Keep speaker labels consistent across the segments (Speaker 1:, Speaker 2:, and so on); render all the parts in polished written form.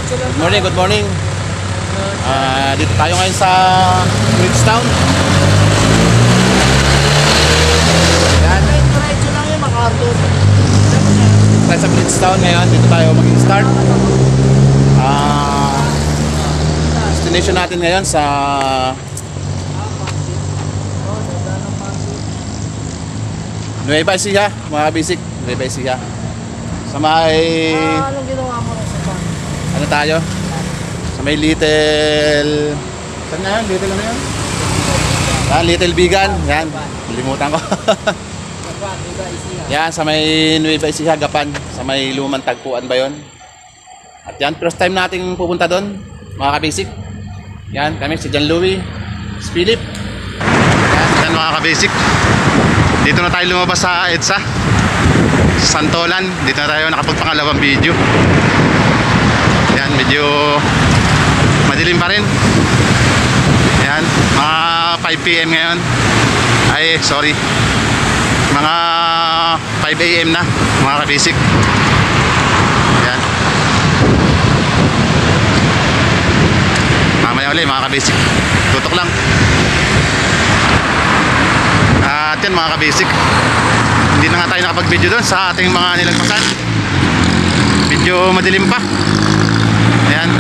Speaker 1: Good morning, good morning. Dito tayo ngayon sa Bridgetown. Yan.
Speaker 2: Diretso lang yung MacArthur.
Speaker 1: Tayo sa Bridgetown ngayon. Dito tayo mag-start. Destination natin ngayon sa Nueva Ecija, mga basic. Nueva Ecija. Sa may
Speaker 2: Anong ginawa mo sa pan?
Speaker 1: ano tayo? Sa may Little... Saan na yan? Little ano yan? Little Bigan. Yan. Limutan ko. Yan, sa may Nueva Ecija, Gapan. Sa may lumang tagpuan ba yun? At yan, first time nating pupunta doon, mga kabasic. Yan, kami si John Louie, si Philip. Yan mga kabasic. Dito na tayo lumabas sa EDSA. Santolan. Dito na tayo nakapagpangalawang video. Yan, medyo madilim pa rin. Yan, mga 5 PM ngayon. Ay, sorry. Mga 5 AM na, mga kabasic. Yan. Mamaya ulit, mga kabasic. Tutok lang. At yan, mga kabasic. Hindi na nga tayo nakapag-video doon sa ating mga nilagpasan. Medyo madilim pa. Ayan,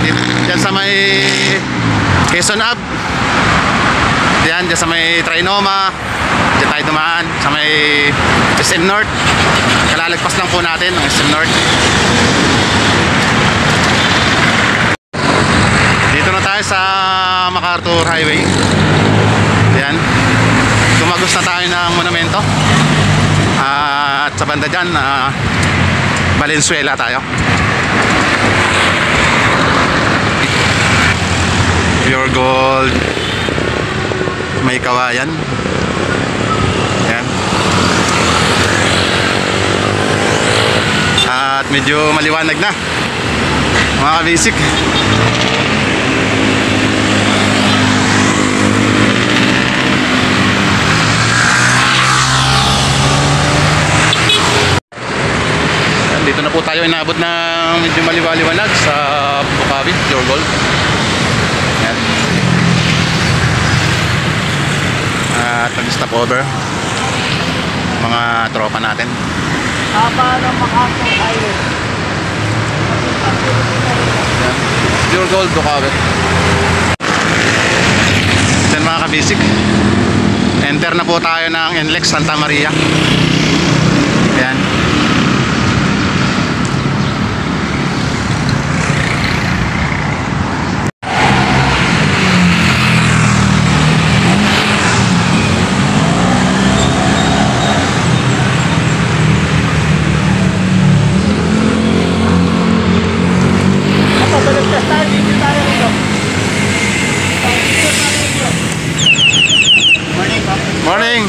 Speaker 1: dyan sa may Quezon Ave. Dyan sa may Trinoma. Dyan tayo dumaan sa may SM North. Kalalagpas lang po natin ang SM North. Dito na tayo sa MacArthur Highway. Ayan. Tumagos na tayo ng monumento. At sa banda dyan, Valenzuela tayo. Pure gold. May kawayan. Yan. At medyo maliwanag na, mga kabasic. Dito na po tayo inaabot ng medyo maliwaliwanag sa Bukawi, Pure Gold. Yan. At nag-stop over mga tropa natin.
Speaker 2: Haba ng MacArthur Highway.
Speaker 1: Yan. Pure Gold, Bukawi. Yan mga kabasic. Enter na po tayo ng NLEX Santa Maria. Yan. Morning.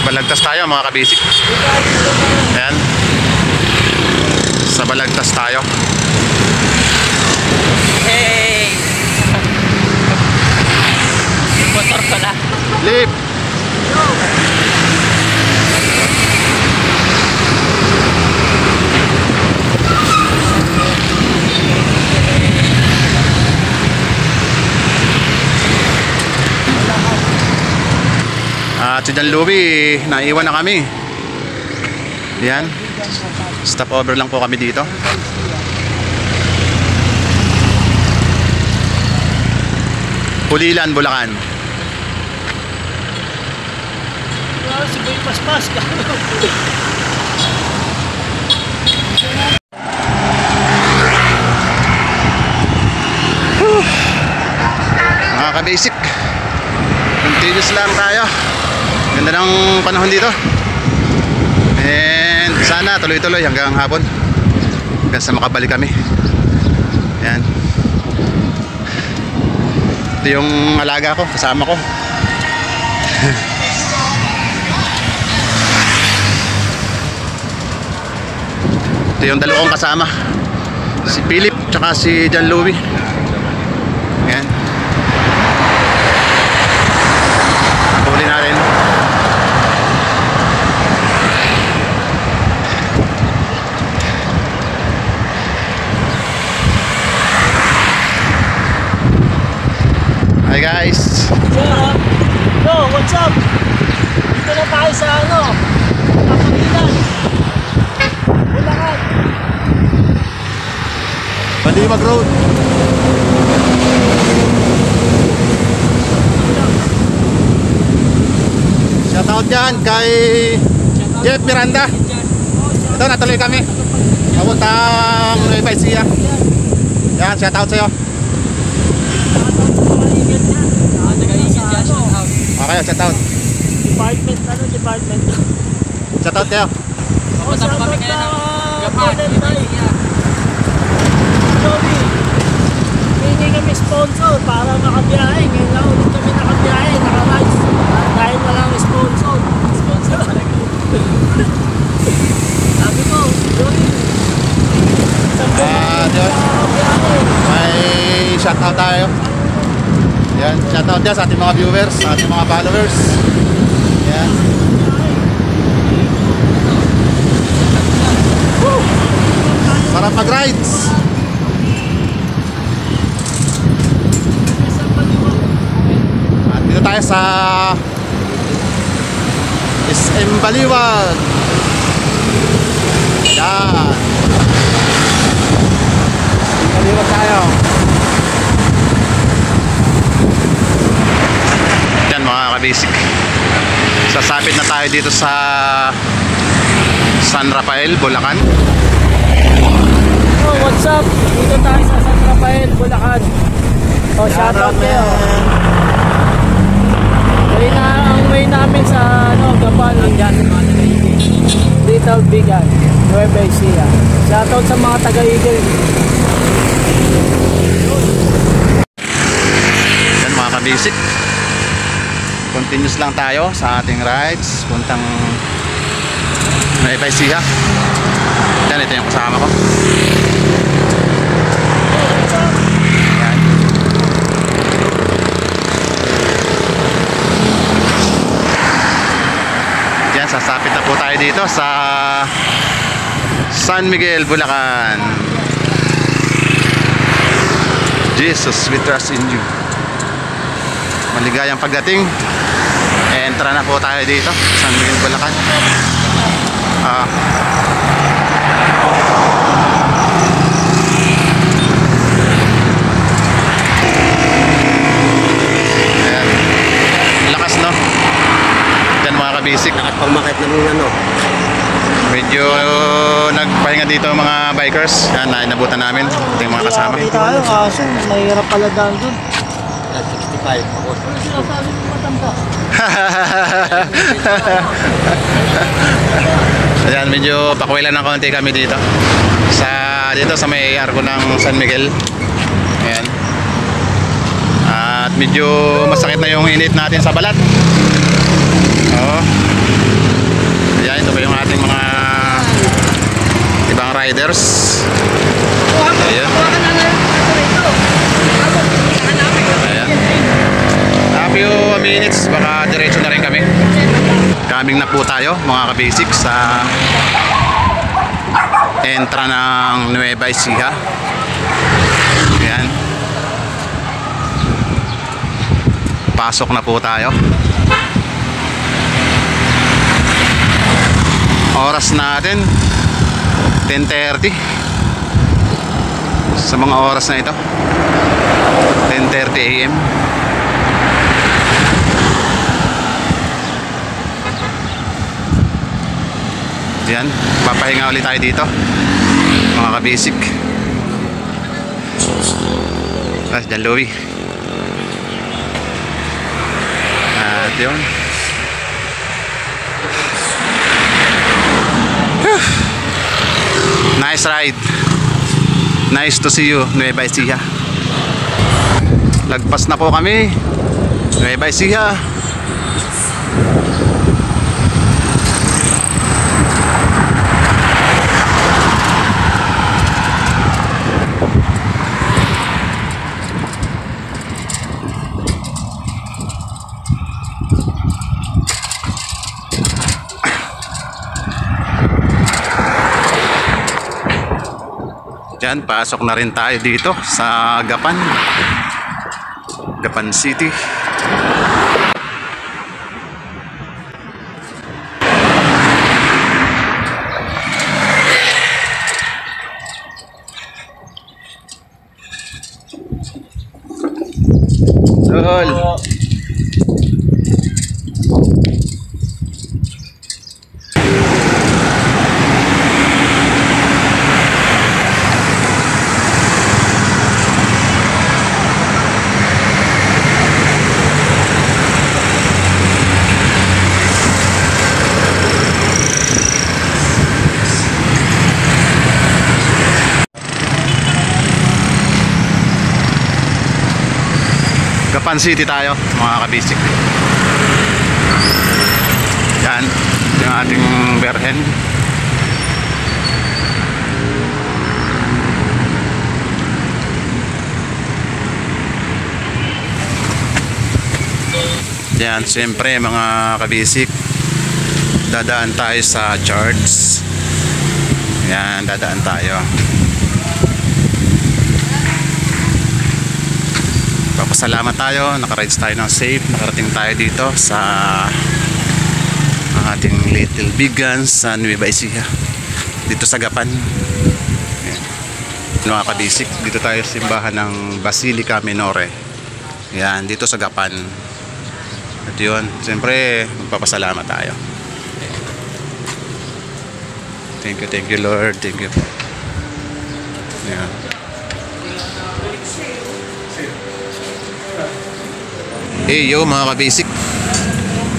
Speaker 1: Balagtas tayo mga kabasic. Ayan. Sa Balagtas tayo.
Speaker 2: Hey! Motor pala.
Speaker 1: Lip. At si John Louie, naiwan na kami. Yan. Stop over lang po kami dito. Pulilan, Bulacan.
Speaker 2: Si Boy Paspas ka.
Speaker 1: Mga ka-basic, continuous lang tayo. Ganda ng panahon dito. And sana tuloy-tuloy hanggang hapon, hanggang sa makabalik kami. Yan. Ito yung alaga ko, kasama ko. Ito yung dalawang kasama, si Philip tsaka si John Louie. Yan. Huli natin. Hi guys.
Speaker 2: Yeah. Yo, what's up? Dito na tayo sa ano? Kapangilan. Bulacan.
Speaker 1: Baliwag Road. Shoutout dyan kay Jeff Miranda. Ito, natuloy kami. Papuntang Nueva Ecija. Yan, shoutout sa'yo. Okay, shoutout.
Speaker 2: Department, ano department?
Speaker 1: Shoutout kayo.
Speaker 2: Oo, shoutout na Joey. Hindi kami sponsor para makabiyahe. Ngayon lang ulit kami nakabiyahe, naka-rides. Dahil walang sponsor. Sponsor talaga. Sabi ko, Joey.
Speaker 1: Diyan. May shoutout tayo. Yan, shoutout dyan sa ating mga viewers, sa ating mga followers. Yan. Woo! Sarap mag-rides. At dito tayo sa SM Baliwag. Yan. Baliwag tayo. Yan mga kabisik. Sasapit na tayo dito sa San Rafael, Bulacan.
Speaker 2: Oh, what's up? Dito tayo sa San Rafael, Bulacan. Oh, shoutout kayo. Ang way namin sa ano, Gabal. Little Bigan, Nueva Ecija. Shoutout sa mga taga-Eagle.
Speaker 1: Yan mga kabisik. Continuous lang tayo sa ating rides puntang Nueva Ecija. Yan, ito yung kasama ko. Yan. Yan, sasapit na po tayo dito sa San Miguel, Bulacan. Jesus, we trust in you. Maligayang pagdating. Entra na po tayo dito San Miguel, Bulacan. Ayan. Lakas no. Yan mga kabisik.
Speaker 2: Nakapagmakit naman ano.
Speaker 1: Medyo nagpahinga dito mga bikers. Yan, nainabutan namin. Ito yung mga kasama.
Speaker 2: Tayo kaso mahirap pala daan doon.
Speaker 3: 65 ako.
Speaker 2: Ano sinasabi mo matanda?
Speaker 1: Ayan, medyo pakwilan ng konti kami dito sa may arko ng San Miguel. Ayan. At medyo masakit na yung init natin sa balat. Oo. Ayan, ito pa yung ating mga ibang riders. Ayan. Ayan. A few minutes, baka diretso na rin kami. Coming na po tayo mga kabasic sa entra ng Nueva Ecija. Ayan. Pasok na po tayo. Oras natin 10:30. Sa mga oras na ito 10:30 AM. Yan, papahinga ulit tayo dito mga kabasic. Diyan Louie. At yun, nice ride. Nice to see you Nueva Ecija. Lagpas na po kami Nueva Ecija. Diyan, pasok na rin tayo dito sa Agapan. Gapan City. Tol. Gapan City tayo, mga kabisik. Yan, yung ating berhen. Yan, siyempre mga kabisik, dadaan tayo sa church. Yan, dadaan tayo. Papasalamat tayo, nakarides tayo ng safe, nakarating tayo dito sa ating Little Bigan sa Nueva Ecija, dito sa Gapan. Ayan. Mga kabisik, dito tayo sa simbahan ng Basilica Minore. Yan, dito sa Gapan. At yun, siyempre magpapasalamat tayo. Thank you Lord, thank you. Yan. Hey yo mga kabasic.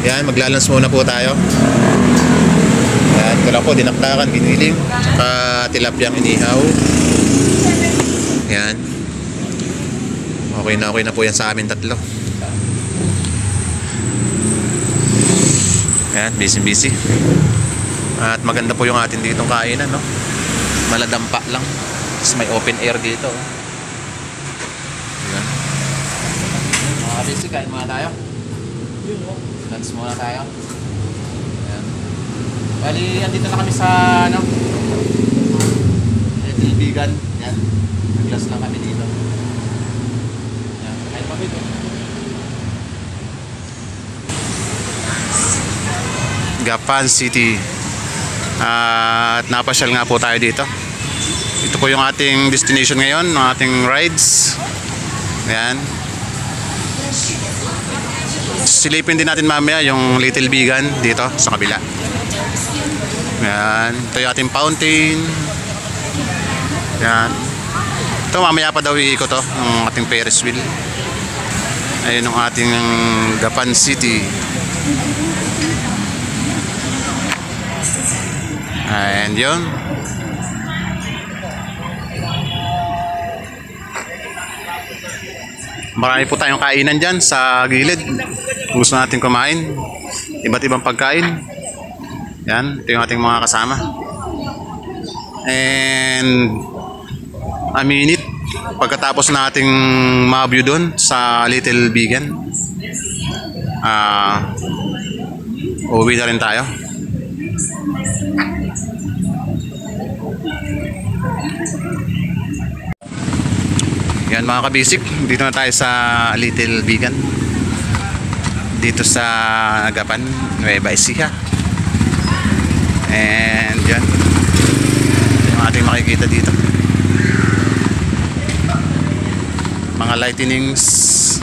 Speaker 1: Yan, maglalans muna po tayo. Yan, ito lang po, dinakdakan, giniling, saka tilapyang inihaw. Yan. Okay na po yan sa amin tatlo. Yan, busy. At maganda po yung atin ditong kainan, no? Maladampa lang. Tapos may open air dito. Yan. Mga basic, kain muna tayo. Lunch muna tayo. Ayan. Bali, andito na kami sa ano, Little Bigan. Yan. Naglas lang kami dito. Yan. Kain pa dito. Gapan City. At napasyal nga po tayo dito. Ito po yung ating destination ngayon, ng ating rides. Ayan. Silipin din natin mamaya yung Little Bigan dito sa kabila. Yan. Ito yung ating fountain. Yan. Ito mamaya pa daw iikot to, ng ating Ferris wheel. Ayun yung ating Gapan City. And yun. Marami po tayong kainan dyan sa gilid. Kung gusto natin kumain, iba't ibang pagkain. Yan, ito yung ating mga kasama. And a minute pagkatapos nating ma-view doon sa Little Bigan, uuwi na rin tayo. Yan mga kabisik, dito na tayo sa Little Bigan, dito sa Gapan, Nueva Ecija. And yan yung ating makikita dito, mga lightnings.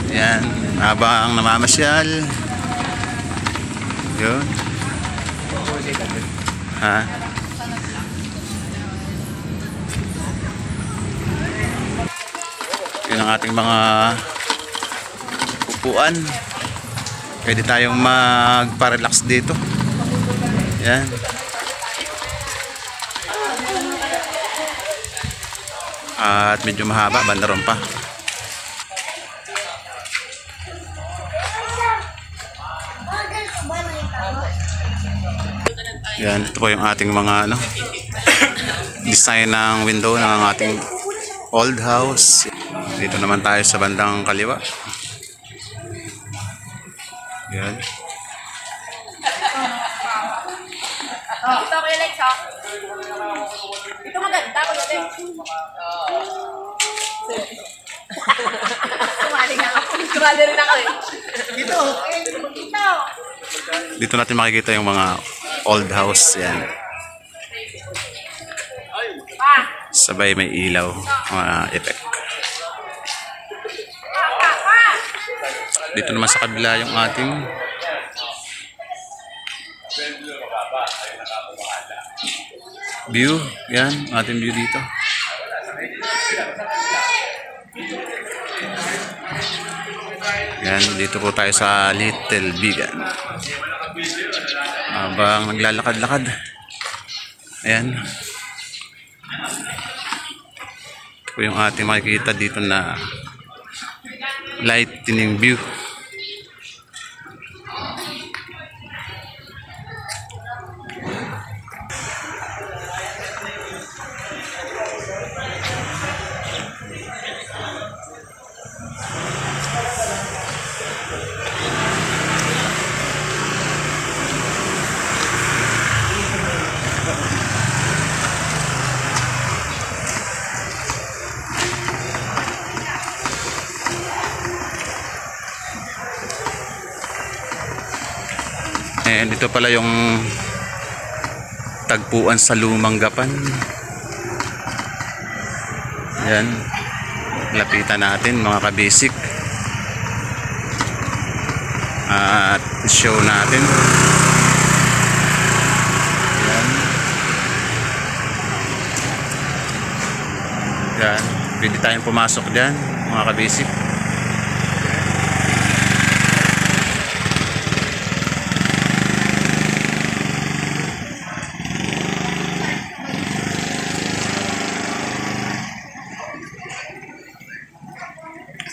Speaker 1: Yan, habang namamasyal. Yun. Yun ang ating mga upuan. Pwede tayong magpa-relax dito. Yan. At medyo mahaba, bandaron pa. Yan, ito po yung ating mga design ng window ng ating old house. Dito naman tayo sa bandang kaliwa. Yan.
Speaker 4: Ito ko yung legs, ha? Ito maganda ko yung legs. Sumali nga ako. Sumali rin ako eh.
Speaker 2: Dito.
Speaker 4: Dito.
Speaker 1: Dito natin makikita yung mga old house. Yan.
Speaker 4: Pa.
Speaker 1: Sabay may ilaw. Mga effect. Dito naman sa kabila yung ating view. Yan, ating view dito. Yan, dito po tayo sa Little Bigan. Habang naglalakad-lakad. Ayan. Ito po yung ating makikita dito na lightning view. And ito pala yung tagpuan sa Lumang Gapan. Yan. Lapitan natin mga kabasic. At show natin. Yan. Yan. Pwede tayong pumasok dyan mga kabasic.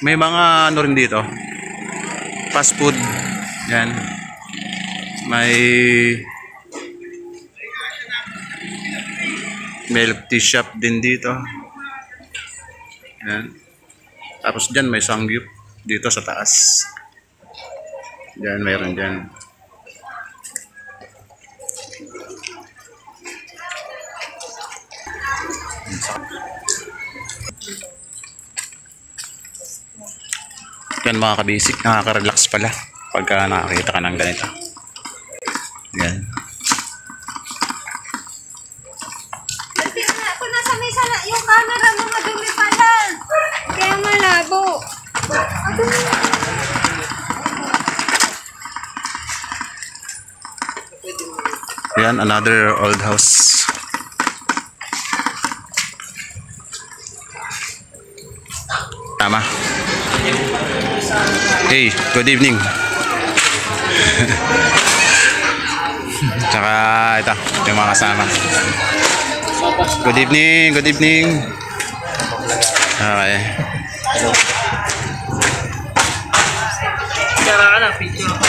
Speaker 1: May mga ano rin dito. Fast food. Yan. May milk tea shop din dito. Yan. Tapos dyan may sangyup dito sa taas. Yan, mayroon dyan. Yan mga kabasic, nakaka-relax pala pagka nakakita ka ng ganito. Yan.
Speaker 4: Kung nasa mesa na yung camera mo, madumi pala. Kaya malabo.
Speaker 1: Yan, another old house. Tama. Hey, good evening. Tsaka ito, yung mga kasama. Good evening, good evening. Okay.
Speaker 2: Kaya ka na, picture.